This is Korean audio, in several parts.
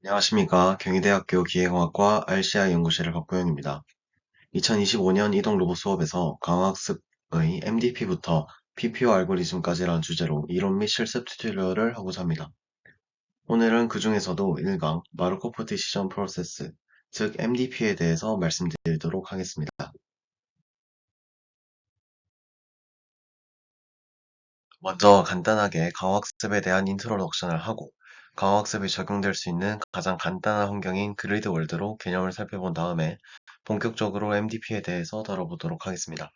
안녕하십니까. 경희대학교 기계공학과 RCI 연구실의 박보영입니다. 2025년 이동 로봇 수업에서 강학습의 MDP부터 PPO 알고리즘까지라는 주제로 이론 및 실습 튜토리얼을 하고자 합니다. 오늘은 그 중에서도 1강 마르코프 디시전 프로세스, 즉 MDP에 대해서 말씀드리도록 하겠습니다. 먼저 간단하게 강학습에 대한 인트로덕션을 하고 강학습이 적용될 수 있는 가장 간단한 환경인 그리드 월드로 개념을 살펴본 다음에 본격적으로 MDP에 대해서 다뤄보도록 하겠습니다.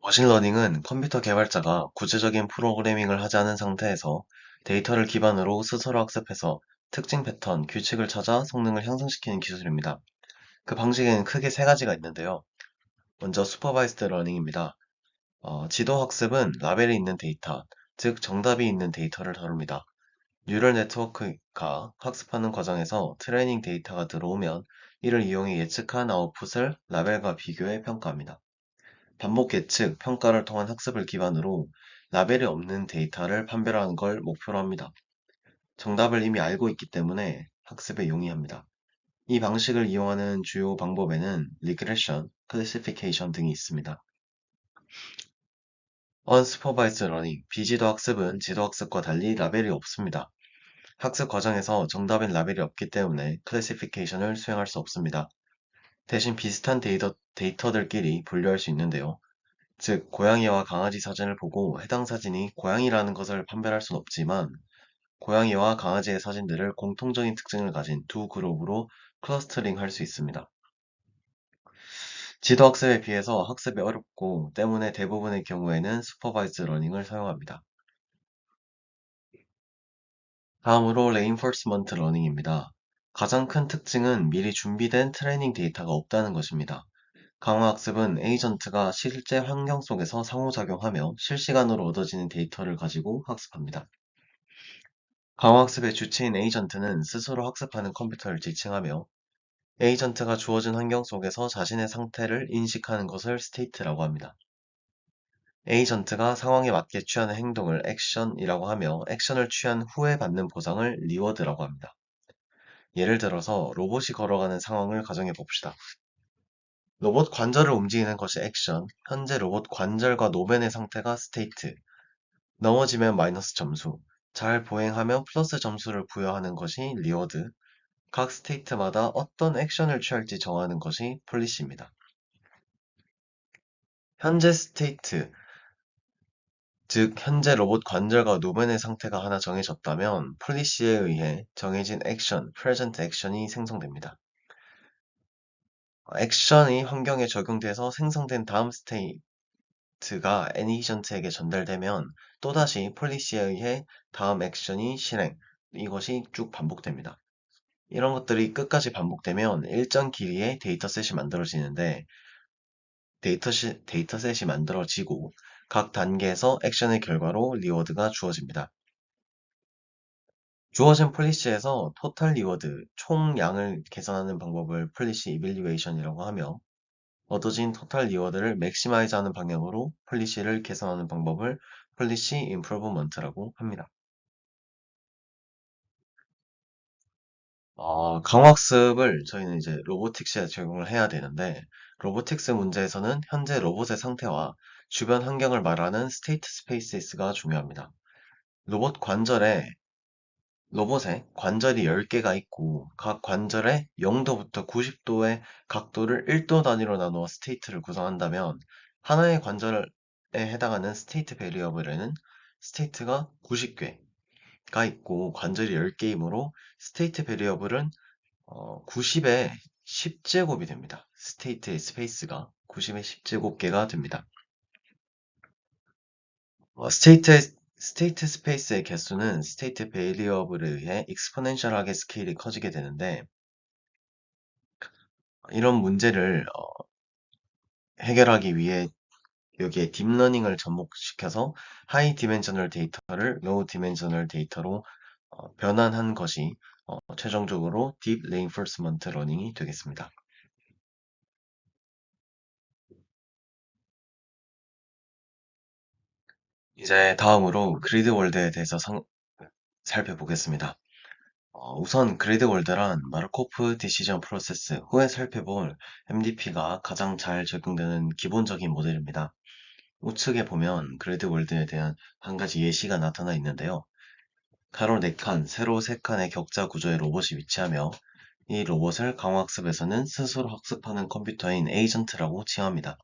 머신러닝은 컴퓨터 개발자가 구체적인 프로그래밍을 하지 않은 상태에서 데이터를 기반으로 스스로 학습해서 특징 패턴, 규칙을 찾아 성능을 향상시키는 기술입니다. 그 방식에는 크게 세 가지가 있는데요. 먼저 슈퍼바이스드 러닝입니다. 지도 학습은 라벨이 있는 데이터, 즉 정답이 있는 데이터를 다룹니다. 뉴럴 네트워크가 학습하는 과정에서 트레이닝 데이터가 들어오면 이를 이용해 예측한 아웃풋을 라벨과 비교해 평가합니다. 반복 예측, 평가를 통한 학습을 기반으로 라벨이 없는 데이터를 판별하는 걸 목표로 합니다. 정답을 이미 알고 있기 때문에 학습에 용이합니다. 이 방식을 이용하는 주요 방법에는 리그레션, 클래시피케이션 등이 있습니다. 언스퍼바이스드 러닝, 비지도 학습은 지도 학습과 달리 라벨이 없습니다. 학습 과정에서 정답인 라벨이 없기 때문에 클래시피케이션을 수행할 수 없습니다. 대신 비슷한 데이터들끼리 분류할 수 있는데요. 즉, 고양이와 강아지 사진을 보고 해당 사진이 고양이라는 것을 판별할 순 없지만, 고양이와 강아지의 사진들을 공통적인 특징을 가진 두 그룹으로 클러스터링 할 수 있습니다. 지도 학습에 비해서 학습이 어렵고 때문에 대부분의 경우에는 슈퍼바이즈 러닝을 사용합니다. 다음으로 레인포스먼트 러닝입니다. 가장 큰 특징은 미리 준비된 트레이닝 데이터가 없다는 것입니다. 강화학습은 에이전트가 실제 환경 속에서 상호작용하며 실시간으로 얻어지는 데이터를 가지고 학습합니다. 강화학습의 주체인 에이전트는 스스로 학습하는 컴퓨터를 지칭하며 에이전트가 주어진 환경 속에서 자신의 상태를 인식하는 것을 스테이트라고 합니다. 에이전트가 상황에 맞게 취하는 행동을 액션이라고 하며 액션을 취한 후에 받는 보상을 리워드라고 합니다. 예를 들어서 로봇이 걸어가는 상황을 가정해 봅시다. 로봇 관절을 움직이는 것이 액션, 현재 로봇 관절과 노변의 상태가 스테이트, 넘어지면 마이너스 점수, 잘 보행하면 플러스 점수를 부여하는 것이 리워드, 각 스테이트마다 어떤 액션을 취할지 정하는 것이 폴리시입니다. 현재 스테이트, 즉 현재 로봇 관절과 노변의 상태가 하나 정해졌다면 폴리시에 의해 정해진 액션, 프레젠트 액션이 생성됩니다. 액션이 환경에 적용돼서 생성된 다음 스테이트가 에이전트에게 전달되면 또다시 폴리시에 의해 다음 액션이 실행, 이것이 쭉 반복됩니다. 이런 것들이 끝까지 반복되면 일정 길이의 데이터셋이 만들어지는데 데이터셋이 만들어지고 각 단계에서 액션의 결과로 리워드가 주어집니다. 주어진 폴리시에서 토탈 리워드, 총 양을 계산하는 방법을 폴리시 이밸류에이션이라고 하며 얻어진 토탈 리워드를 맥시마이즈하는 방향으로 폴리시를 개선하는 방법을 폴리시 임프루브먼트라고 합니다. 강학습을 저희는 이제 로보틱스에 적용을 해야 되는데 로보틱스 문제에서는 현재 로봇의 상태와 주변 환경을 말하는 스테이트 스페이스가 중요합니다. 로봇 관절에 로봇에 관절이 10개가 있고 각 관절에 0도부터 90도의 각도를 1도 단위로 나누어 스테이트를 구성한다면 하나의 관절에 해당하는 스테이트 베리어블에는 스테이트가 90개가 있고 관절이 10개이므로 스테이트 베리어블은 90의 10제곱이 됩니다. 스테이트의 스페이스가 90의 10제곱개가 됩니다. 스테이트 스페이스의 개수는 스테이트 베리어블에 의해 익스포넨셜하게 스케일이 커지게 되는데 이런 문제를 해결하기 위해 여기에 딥러닝을 접목시켜서 하이 디멘셔널 데이터를 로우 디멘셔널 데이터로 변환한 것이 최종적으로 딥 레인포스먼트 러닝이 되겠습니다. 이제 다음으로 그리드 월드에 대해서 살펴보겠습니다. 우선 그리드 월드란 마르코프 디시전 프로세스 후에 살펴볼 MDP가 가장 잘 적용되는 기본적인 모델입니다. 우측에 보면 그리드 월드에 대한 한 가지 예시가 나타나 있는데요. 가로 4칸, 세로 3칸의 격자 구조의 로봇이 위치하며 이 로봇을 강화학습에서는 스스로 학습하는 컴퓨터인 에이전트라고 칭합니다.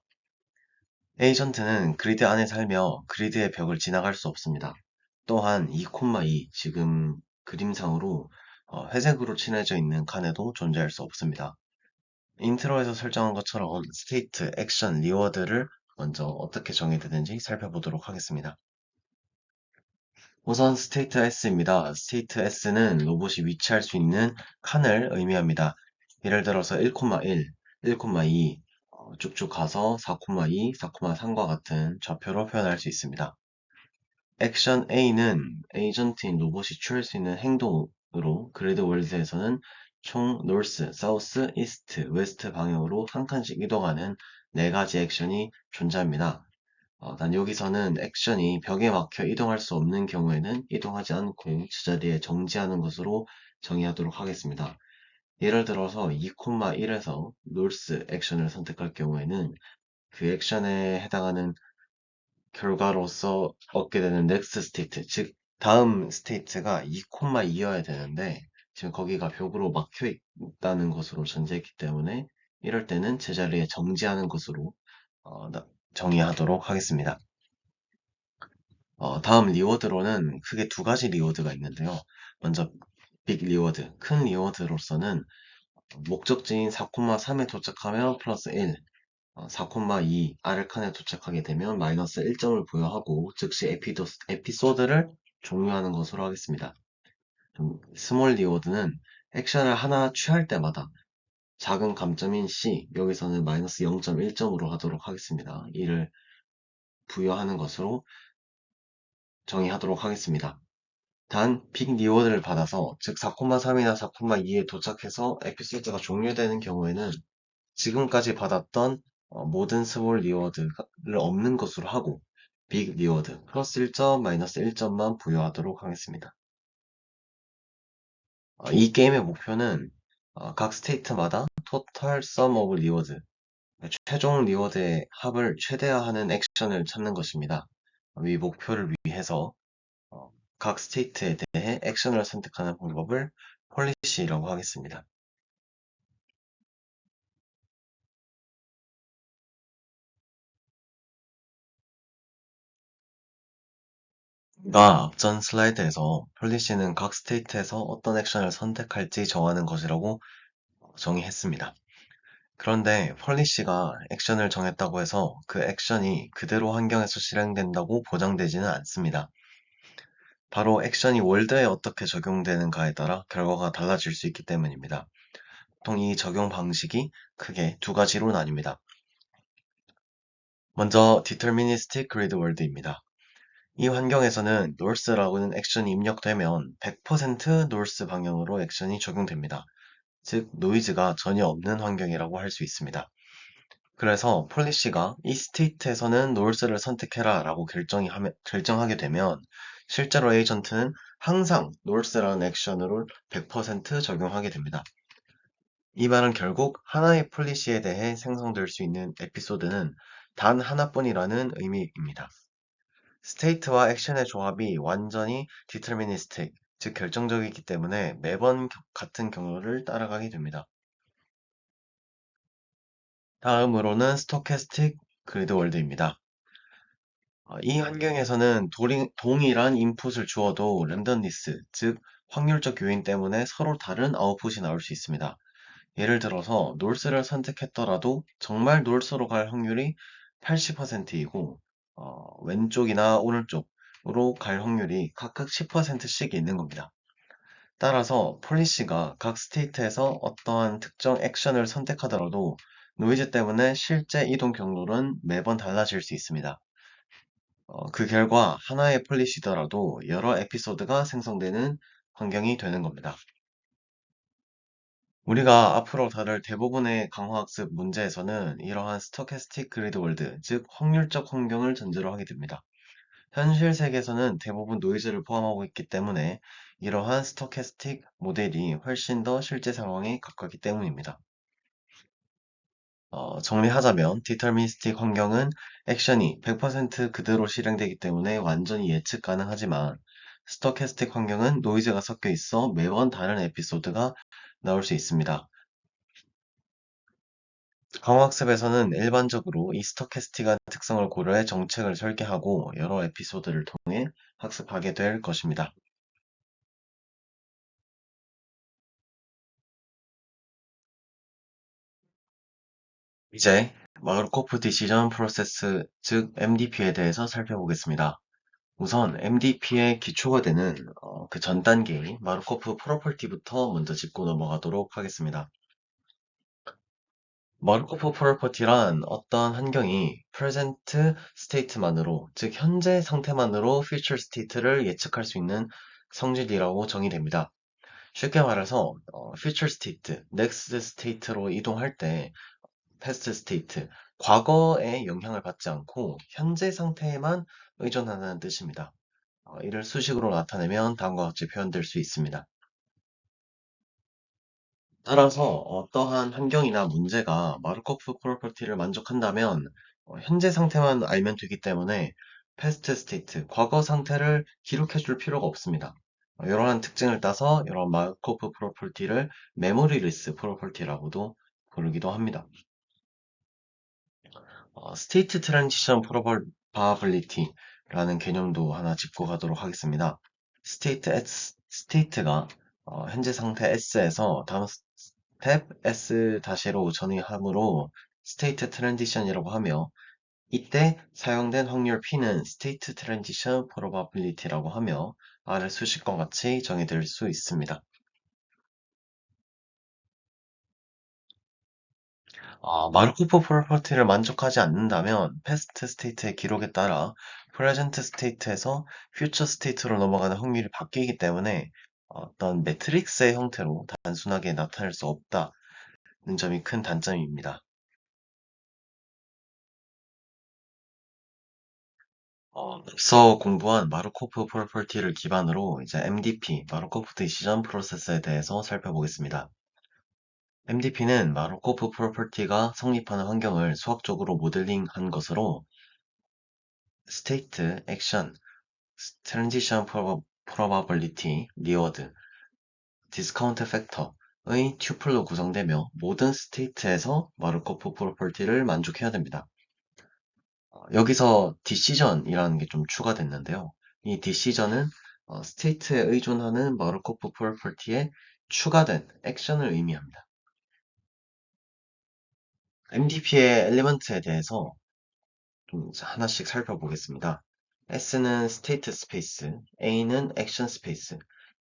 에이전트는 그리드 안에 살며 그리드의 벽을 지나갈 수 없습니다. 또한 2,2 지금 그림상으로 회색으로 칠해져 있는 칸에도 존재할 수 없습니다. 인트로에서 설정한 것처럼 스테이트, 액션, 리워드를 먼저 어떻게 정의되는지 살펴보도록 하겠습니다. 우선 스테이트 S입니다. 스테이트 S는 로봇이 위치할 수 있는 칸을 의미합니다. 예를 들어서 1,1, 1,2 쭉쭉 가서 4,2, 4,3과 같은 좌표로 표현할 수 있습니다. 액션 A는 에이전트인 로봇이 취할 수 있는 행동으로 그리드 월드에서는 총 노스, 사우스, 이스트, 웨스트 방향으로 한 칸씩 이동하는 네 가지 액션이 존재합니다. 난 여기서는 액션이 벽에 막혀 이동할 수 없는 경우에는 이동하지 않고 제자리에 정지하는 것으로 정의하도록 하겠습니다. 예를 들어서 2,1에서 놀스 액션을 선택할 경우에는 그 액션에 해당하는 결과로서 얻게 되는 next state, 즉 다음 스테이트가 2,2여야 되는데 지금 거기가 벽으로 막혀 있다는 것으로 전제했기 때문에 이럴 때는 제자리에 정지하는 것으로 정의하도록 하겠습니다. 다음 리워드로는 크게 두 가지 리워드가 있는데요. 먼저 빅 리워드, 큰 리워드로서는 목적지인 4,3에 도착하면 플러스 1, 4,2 아래 칸에 도착하게 되면 마이너스 1점을 부여하고 즉시 에피소드를 종료하는 것으로 하겠습니다. 스몰 리워드는 액션을 하나 취할 때마다 작은 감점인 C, 여기서는 마이너스 0.1점으로 하도록 하겠습니다. 이를 부여하는 것으로 정의하도록 하겠습니다. 단, 빅 리워드를 받아서, 즉 4,3이나 4,2에 도착해서 에피소드가 종료되는 경우에는 지금까지 받았던 모든 스몰 리워드를 없는 것으로 하고 빅 리워드 플러스 1점, 마이너스 1점만 부여하도록 하겠습니다. 이 게임의 목표는 각 스테이트마다 토탈 sum of 리워드, 최종 리워드의 합을 최대화하는 액션을 찾는 것입니다. 이 목표를 위해서 각 스테이트에 대해 액션을 선택하는 방법을 폴리시라고 하겠습니다. 가 앞전 슬라이드에서 폴리시는 각 스테이트에서 어떤 액션을 선택할지 정하는 것이라고 정의했습니다. 그런데 폴리시가 액션을 정했다고 해서 그 액션이 그대로 환경에서 실행된다고 보장되지는 않습니다. 바로 액션이 월드에 어떻게 적용되는가에 따라 결과가 달라질 수 있기 때문입니다. 보통 이 적용 방식이 크게 두 가지로 나뉩니다. 먼저 Deterministic Grid World입니다. 이 환경에서는 north라고는 액션이 입력되면 100% north 방향으로 액션이 적용됩니다. 즉, 노이즈가 전혀 없는 환경이라고 할 수 있습니다. 그래서 폴리시가 이 스테이트에서는 north를 선택해라 라고 결정하게 되면 실제로 에이전트는 항상 north라는 액션을 100% 적용하게 됩니다. 이 말은 결국 하나의 폴리시에 대해 생성될 수 있는 에피소드는 단 하나뿐이라는 의미입니다. 스테이트와 액션의 조합이 완전히 디터미니스틱, 즉 결정적이기 때문에 매번 같은 경로를 따라가게 됩니다. 다음으로는 스토캐스틱 그리드 월드입니다. 이 환경에서는 동일한 인풋을 주어도 랜덤니스, 즉 확률적 요인 때문에 서로 다른 아웃풋이 나올 수 있습니다. 예를 들어서 놀스를 선택했더라도 정말 놀스로 갈 확률이 80%이고 왼쪽이나 오른쪽으로 갈 확률이 각각 10%씩 있는 겁니다. 따라서 폴리시가 각 스테이트에서 어떠한 특정 액션을 선택하더라도 노이즈 때문에 실제 이동 경로는 매번 달라질 수 있습니다. 그 결과 하나의 폴리시더라도 여러 에피소드가 생성되는 환경이 되는 겁니다. 우리가 앞으로 다룰 대부분의 강화학습 문제에서는 이러한 스토캐스틱 그리드 월드, 즉 확률적 환경을 전제로 하게 됩니다. 현실 세계에서는 대부분 노이즈를 포함하고 있기 때문에 이러한 스토캐스틱 모델이 훨씬 더 실제 상황에 가깝기 때문입니다. 정리하자면 디터미니스틱 환경은 액션이 100% 그대로 실행되기 때문에 완전히 예측 가능하지만 스토캐스틱 환경은 노이즈가 섞여 있어 매번 다른 에피소드가 나올 수 있습니다. 강학습에서는 일반적으로 이 스토캐스틱한 특성을 고려해 정책을 설계하고 여러 에피소드를 통해 학습하게 될 것입니다. 이제 마르코프 디시전 프로세스, 즉 MDP에 대해서 살펴보겠습니다. 우선 MDP의 기초가 되는 그 전 단계인 마르코프 프로퍼티부터 먼저 짚고 넘어가도록 하겠습니다. 마르코프 프로퍼티란 어떤 환경이 present state만으로, 즉 현재 상태만으로 future state를 예측할 수 있는 성질이라고 정의됩니다. 쉽게 말해서 future state, next state로 이동할 때 past state, 과거에 영향을 받지 않고 현재 상태에만 의존하는 뜻입니다. 이를 수식으로 나타내면 다음과 같이 표현될 수 있습니다. 따라서 어떠한 환경이나 문제가 마르코프 프로퍼티를 만족한다면 현재 상태만 알면 되기 때문에 past state, 과거 상태를 기록해 줄 필요가 없습니다. 이러한 특징을 따서 이런 마르코프 프로퍼티를 메모리리스 프로퍼티라고도 부르기도 합니다. 스테이트 트랜지션 프로바빌리티라는 개념도 하나 짚고 가도록 하겠습니다. 스테이트가 현재 상태 S에서 다음 스텝 S-로 전이하므로 스테이트 트랜지션이라고 하며 이때 사용된 확률 P는 스테이트 트랜지션 프로바빌리티라고 하며 아래 수식과 같이 정의될 수 있습니다. 마르코프 프로퍼티를 만족하지 않는다면 패스트 스테이트의 기록에 따라 프레젠트 스테이트에서 퓨처 스테이트로 넘어가는 확률이 바뀌기 때문에 어떤 매트릭스의 형태로 단순하게 나타낼 수 없다는 점이 큰 단점입니다. 앞서 공부한 마르코프 프로퍼티를 기반으로 이제 MDP, 마르코프 디시전 프로세스에 대해서 살펴보겠습니다. MDP는 마르코프 프로퍼티가 성립하는 환경을 수학적으로 모델링한 것으로 스테이트, 액션, 트랜지션 프로바빌리티, 리워드, 디스카운트 팩터의 튜플로 구성되며 모든 스테이트에서 마르코프 프로퍼티를 만족해야 됩니다. 여기서 디시전이라는 게 좀 추가됐는데요. 이 디시전은 스테이트에 의존하는 마르코프 프로퍼티에 추가된 액션을 의미합니다. MDP의 엘리먼트에 대해서 좀 하나씩 살펴보겠습니다. S는 스테이트 스페이스, A는 액션 스페이스,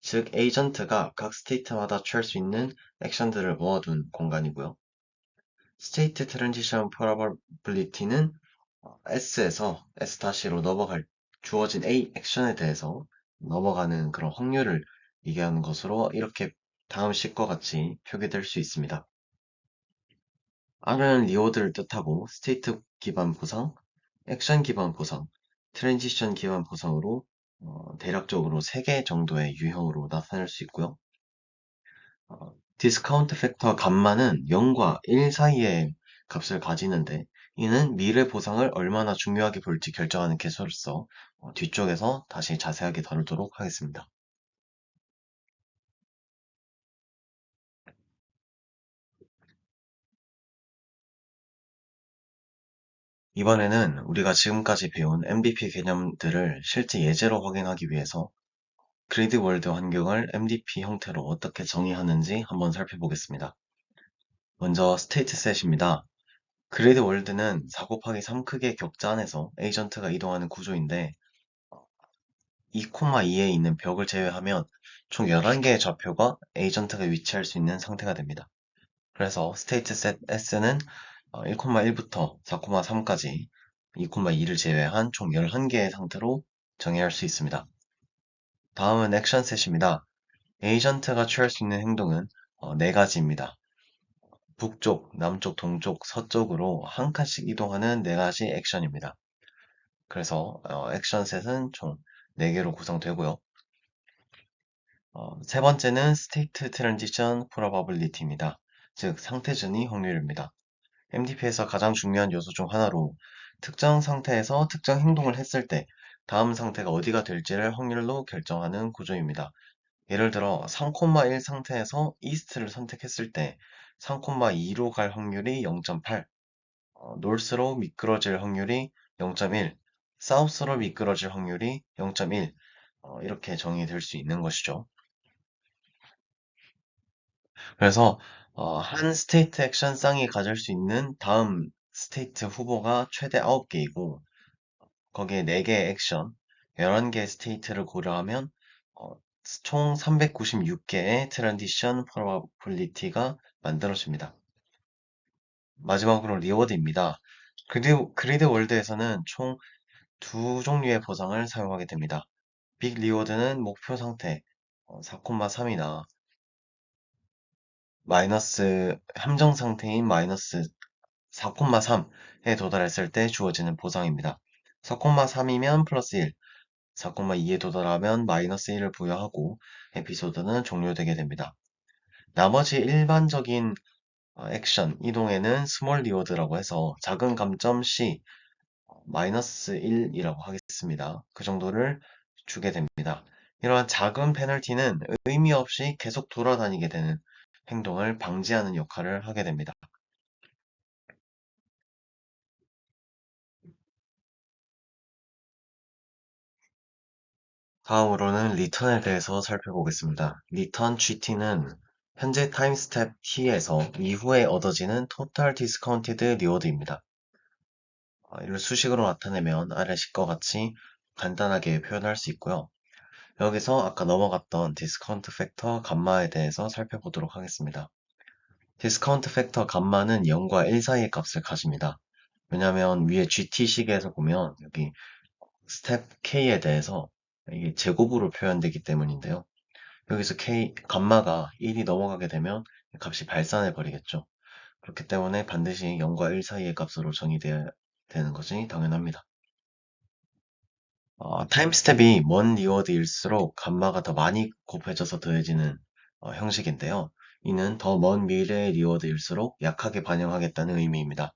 즉 에이전트가 각 스테이트마다 취할 수 있는 액션들을 모아둔 공간이고요. 스테이트 트랜지션 프로바빌리티는 S에서 S-로 넘어갈 주어진 A 액션에 대해서 넘어가는 그런 확률을 얘기하는 것으로 이렇게 다음 식과 같이 표기될 수 있습니다. R은 리워드를 뜻하고 스테이트 기반 보상, 액션 기반 보상, 트랜지션 기반 보상으로 대략적으로 3개 정도의 유형으로 나타낼 수 있고요. 디스카운트 팩터 감마는 0과 1 사이의 값을 가지는데 이는 미래 보상을 얼마나 중요하게 볼지 결정하는 개수로서 뒤쪽에서 다시 자세하게 다루도록 하겠습니다. 이번에는 우리가 지금까지 배운 MDP 개념들을 실제 예제로 확인하기 위해서 그리드 월드 환경을 MDP 형태로 어떻게 정의하는지 한번 살펴보겠습니다. 먼저 스테이트셋입니다. 그리드 월드는 4 곱하기 3 크기의 격자 안에서 에이전트가 이동하는 구조인데 2,2에 있는 벽을 제외하면 총 11개의 좌표가 에이전트가 위치할 수 있는 상태가 됩니다. 그래서 스테이트셋 S는 1,1부터 4,3까지 2,2를 제외한 총 11개의 상태로 정의할 수 있습니다. 다음은 액션셋입니다. 에이전트가 취할 수 있는 행동은 4가지입니다. 북쪽, 남쪽, 동쪽, 서쪽으로 한 칸씩 이동하는 4가지 액션입니다. 그래서 액션 셋은 총 4개로 구성되고요. 세 번째는 State Transition Probability입니다. 즉, 상태전이 확률입니다. MDP에서 가장 중요한 요소 중 하나로 특정 상태에서 특정 행동을 했을 때 다음 상태가 어디가 될지를 확률로 결정하는 구조입니다. 예를 들어 3,1 상태에서 이스트를 선택했을 때 3,2로 갈 확률이 0.8, 노스로 미끄러질 확률이 0.1, 사우스로 미끄러질 확률이 0.1, 이렇게 정의될 수 있는 것이죠. 그래서 한 스테이트 액션 쌍이 가질 수 있는 다음 스테이트 후보가 최대 9개이고 거기에 4개의 액션, 11개의 스테이트를 고려하면 어, 총 396개의 트랜지션 프로바빌리티가 만들어집니다. 마지막으로 리워드입니다. 그리드 월드에서는 총 두 종류의 보상을 사용하게 됩니다. 빅 리워드는 목표 상태 4,3이나 마이너스 함정 상태인 마이너스 4,3에 도달했을 때 주어지는 보상입니다. 4,3이면 플러스 1, 4,2에 도달하면 마이너스 1을 부여하고 에피소드는 종료되게 됩니다. 나머지 일반적인 액션, 이동에는 스몰 리워드라고 해서 작은 감점 C, 마이너스 1이라고 하겠습니다. 그 정도를 주게 됩니다. 이러한 작은 페널티는 의미 없이 계속 돌아다니게 되는 행동을 방지하는 역할을 하게 됩니다. 다음으로는 리턴에 대해서 살펴보겠습니다. 리턴 GT는 현재 타임 스텝 T에서 이후에 얻어지는 토탈 디스카운티드 리워드입니다. 이를 수식으로 나타내면 아래 식과 같이 간단하게 표현할 수 있고요. 여기서 아까 넘어갔던 디스카운트 팩터 감마에 대해서 살펴보도록 하겠습니다. 디스카운트 팩터 감마는 0과 1 사이의 값을 가집니다. 왜냐하면 위에 GT 시계에서 보면 여기 스텝 K에 대해서 이게 제곱으로 표현되기 때문인데요. 여기서 감마가 1이 넘어가게 되면 값이 발산해 버리겠죠. 그렇기 때문에 반드시 0과 1 사이의 값으로 정의되어야 되는 것이 당연합니다. 타임 스텝이 먼 리워드일수록 감마가 더 많이 곱해져서 더해지는 형식인데요. 이는 더 먼 미래의 리워드일수록 약하게 반영하겠다는 의미입니다.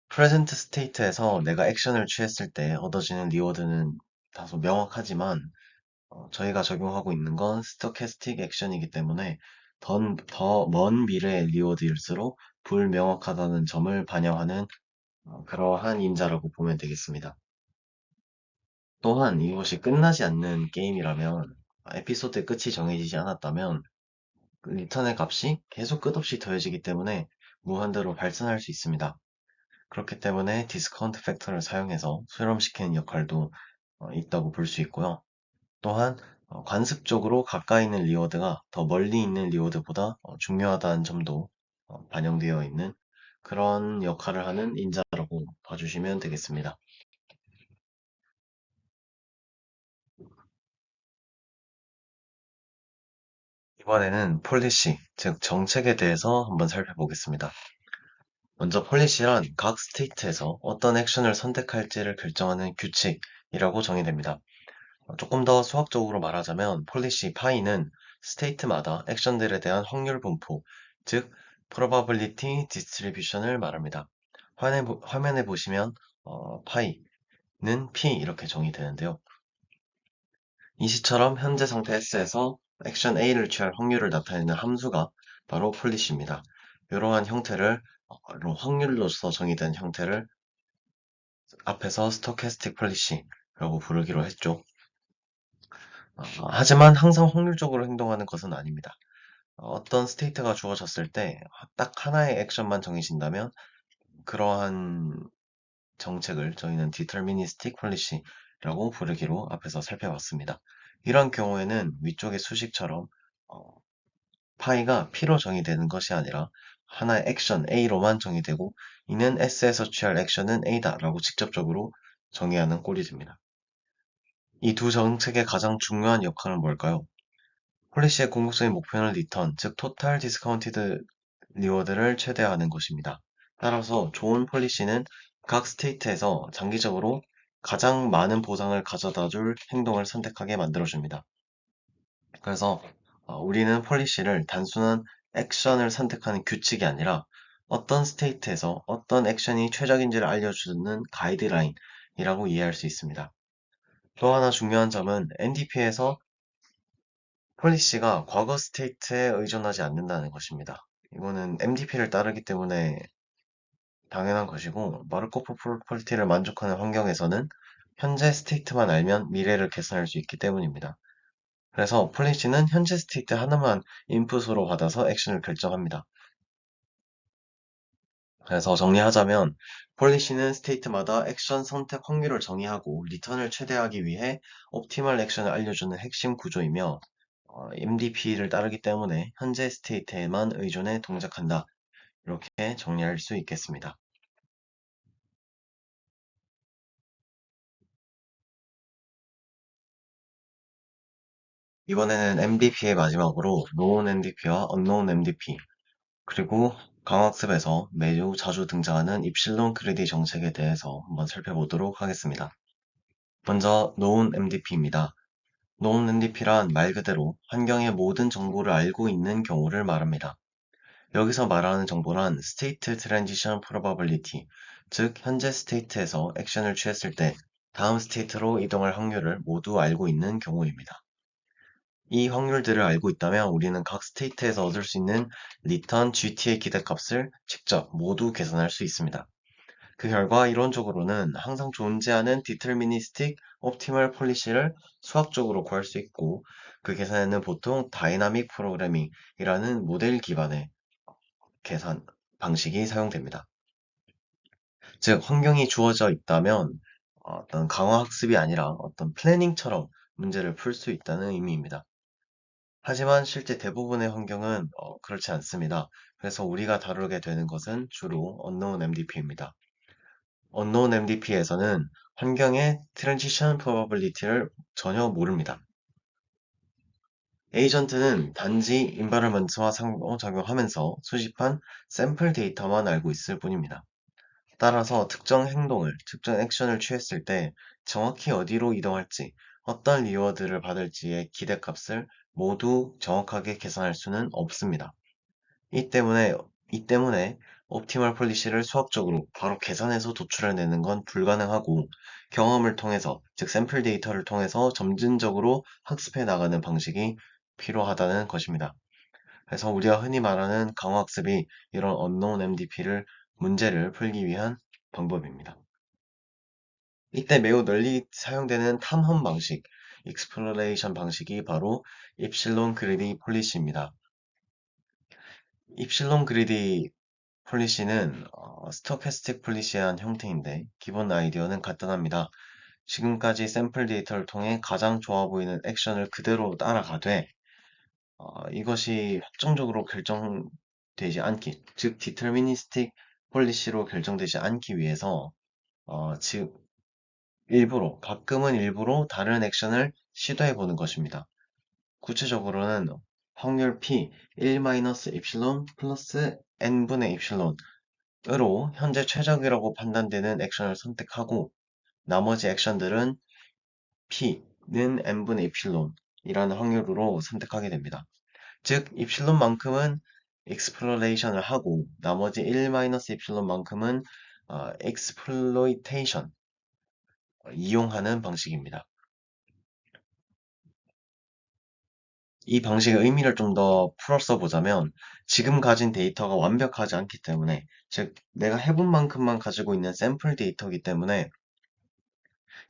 프레젠트 스테이트에서 내가 액션을 취했을 때 얻어지는 리워드는 다소 명확하지만 저희가 적용하고 있는 건 스토캐스틱 액션이기 때문에 더 먼 미래의 리워드일수록 불명확하다는 점을 반영하는 그러한 인자라고 보면 되겠습니다. 또한 이것이 끝나지 않는 게임이라면 에피소드의 끝이 정해지지 않았다면 그 리턴의 값이 계속 끝없이 더해지기 때문에 무한대로 발생할 수 있습니다. 그렇기 때문에 디스카운트 팩터를 사용해서 수렴시키는 역할도 있다고 볼 수 있고요. 또한 관습적으로 가까이 있는 리워드가 더 멀리 있는 리워드보다 중요하다는 점도 반영되어 있는 그런 역할을 하는 인자라고 봐주시면 되겠습니다. 이번에는 폴리시, 즉 정책에 대해서 한번 살펴보겠습니다. 먼저 폴리시란 각 스테이트에서 어떤 액션을 선택할지를 결정하는 규칙이라고 정의됩니다. 조금 더 수학적으로 말하자면 폴리시 파이는 스테이트마다 액션들에 대한 확률 분포, 즉 probability distribution을 말합니다. 화면에 보시면 파이는 P 이렇게 정의되는데요. 이 시처럼 현재 상태 S에서 액션 A를 취할 확률을 나타내는 함수가 바로 폴리시입니다. 이러한 형태를 확률로서 정의된 형태를 앞에서 스토캐스틱 폴리시라고 부르기로 했죠. 하지만 항상 확률적으로 행동하는 것은 아닙니다. 어떤 스테이트가 주어졌을 때 딱 하나의 액션만 정해진다면 그러한 정책을 저희는 deterministic policy라고 부르기로 앞에서 살펴봤습니다. 이런 경우에는 위쪽의 수식처럼 어, 파이가 P로 정의되는 것이 아니라 하나의 액션 A로만 정의되고 이는 S에서 취할 액션은 A다 라고 직접적으로 정의하는 꼴이 됩니다. 이 두 정책의 가장 중요한 역할은 뭘까요? 폴리시의 궁극적인 목표는 리턴, 즉 토탈 디스카운티드 리워드를 최대화하는 것입니다. 따라서 좋은 폴리시는 각 스테이트에서 장기적으로 가장 많은 보상을 가져다 줄 행동을 선택하게 만들어줍니다. 그래서 우리는 폴리시를 단순한 액션을 선택하는 규칙이 아니라 어떤 스테이트에서 어떤 액션이 최적인지를 알려주는 가이드라인이라고 이해할 수 있습니다. 또 하나 중요한 점은 NDP에서 폴리시가 과거 스테이트에 의존하지 않는다는 것입니다. 이거는 MDP를 따르기 때문에 당연한 것이고, 마르코프 프로퍼티를 만족하는 환경에서는 현재 스테이트만 알면 미래를 계산할 수 있기 때문입니다. 그래서 폴리시는 현재 스테이트 하나만 인풋으로 받아서 액션을 결정합니다. 그래서 정리하자면 폴리시는 스테이트마다 액션 선택 확률을 정의하고 리턴을 최대화하기 위해 옵티멀 액션을 알려주는 핵심 구조이며 MDP를 따르기 때문에 현재 스테이트에만 의존해 동작한다. 이렇게 정리할 수 있겠습니다. 이번에는 MDP의 마지막으로 Known MDP와 Unknown MDP, 그리고 강학습에서 매우 자주 등장하는 입실론 크레딧 정책에 대해서 한번 살펴보도록 하겠습니다. 먼저 Known MDP입니다. Known MDP란 말 그대로 환경의 모든 정보를 알고 있는 경우를 말합니다. 여기서 말하는 정보란 State Transition Probability, 즉 현재 스테이트에서 액션을 취했을 때 다음 스테이트로 이동할 확률을 모두 알고 있는 경우입니다. 이 확률들을 알고 있다면 우리는 각 스테이트에서 얻을 수 있는 리턴 GT의 기대값을 직접 모두 계산할 수 있습니다. 그 결과 이론적으로는 항상 존재하는 디터미니스틱 옵티멀 폴리시를 수학적으로 구할 수 있고, 그 계산에는 보통 다이나믹 프로그래밍이라는 모델 기반의 계산 방식이 사용됩니다. 즉 환경이 주어져 있다면 어떤 강화 학습이 아니라 어떤 플래닝처럼 문제를 풀 수 있다는 의미입니다. 하지만 실제 대부분의 환경은 그렇지 않습니다. 그래서 우리가 다루게 되는 것은 주로 Unknown MDP입니다. Unknown MDP에서는 환경의 Transition Probability를 전혀 모릅니다. 에이전트는 단지 environment와 상호작용하면서 수집한 샘플 데이터만 알고 있을 뿐입니다. 따라서 특정 행동을, 특정 액션을 취했을 때 정확히 어디로 이동할지, 어떤 리워드를 받을지의 기대값을 모두 정확하게 계산할 수는 없습니다. 이 때문에, 이 때문에 옵티멀 폴리시를 수학적으로 바로 계산해서 도출해내는 건 불가능하고, 경험을 통해서, 즉 샘플 데이터를 통해서 점진적으로 학습해 나가는 방식이 필요하다는 것입니다. 그래서 우리가 흔히 말하는 강화학습이 이런 언노운 MDP를 문제를 풀기 위한 방법입니다. 이때 매우 널리 사용되는 탐험 방식, 익스플로레이션 방식이 바로 입실론 그리디 폴리시입니다. 입실론 그리디 폴리시는 스토캐스틱 폴리시의 한 형태인데 기본 아이디어는 간단합니다. 지금까지 샘플 데이터를 통해 가장 좋아 보이는 액션을 그대로 따라가되 이것이 확정적으로 결정되지 않기, 즉 디터미니스틱 폴리시로 결정되지 않기 위해서 즉 가끔은 일부러 다른 액션을 시도해 보는 것입니다. 구체적으로는 확률 P 1-입실론 플러스 n분의 입실론으로 현재 최적이라고 판단되는 액션을 선택하고, 나머지 액션들은 P는 n분의 입실론이라는 확률로 선택하게 됩니다. 즉, 입실론만큼은 exploration을 하고 나머지 1-입실론만큼은 exploitation, 이용하는 방식입니다. 이 방식의 의미를 좀 더 풀어서 보자면 지금 가진 데이터가 완벽하지 않기 때문에, 즉 내가 해본 만큼만 가지고 있는 샘플 데이터이기 때문에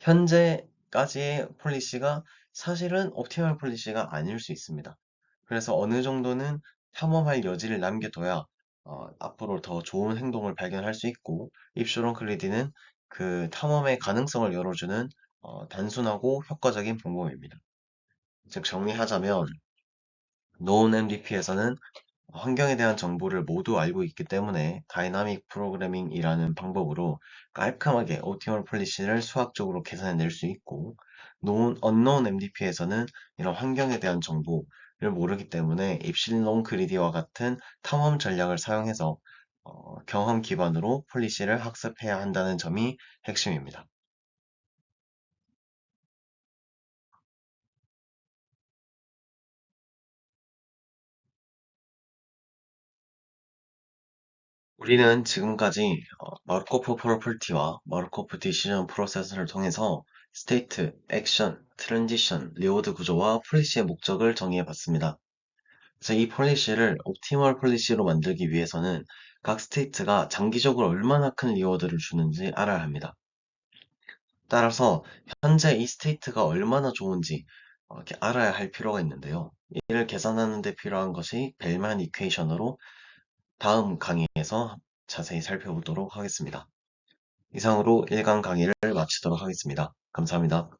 현재까지의 폴리시가 사실은 옵티멀 폴리시가 아닐 수 있습니다. 그래서 어느 정도는 탐험할 여지를 남겨둬야 앞으로 더 좋은 행동을 발견할 수 있고, 입시론 클리디는 그 탐험의 가능성을 열어주는 단순하고 효과적인 방법입니다. 즉 정리하자면 노은 MDP에서는 환경에 대한 정보를 모두 알고 있기 때문에 다이나믹 프로그래밍이라는 방법으로 깔끔하게 옵티멀 폴리시를 수학적으로 계산해낼 수 있고, 언노운 MDP에서는 이런 환경에 대한 정보를 모르기 때문에 입실론 그리디와 같은 탐험 전략을 사용해서 경험 기반으로 폴리시를 학습해야 한다는 점이 핵심입니다. 우리는 지금까지 마르코프 프로퍼티와 마르코프 디시전 프로세스를 통해서 스테이트, 액션, 트랜지션, 리워드 구조와 폴리시의 목적을 정의해 봤습니다. 그래서 이 폴리시를 옵티멀 폴리시로 만들기 위해서는 각 스테이트가 장기적으로 얼마나 큰 리워드를 주는지 알아야 합니다. 따라서 현재 이 스테이트가 얼마나 좋은지 이렇게 알아야 할 필요가 있는데요. 이를 계산하는 데 필요한 것이 벨만 이퀘이션으로 다음 강의에서 자세히 살펴보도록 하겠습니다. 이상으로 1강 강의를 마치도록 하겠습니다. 감사합니다.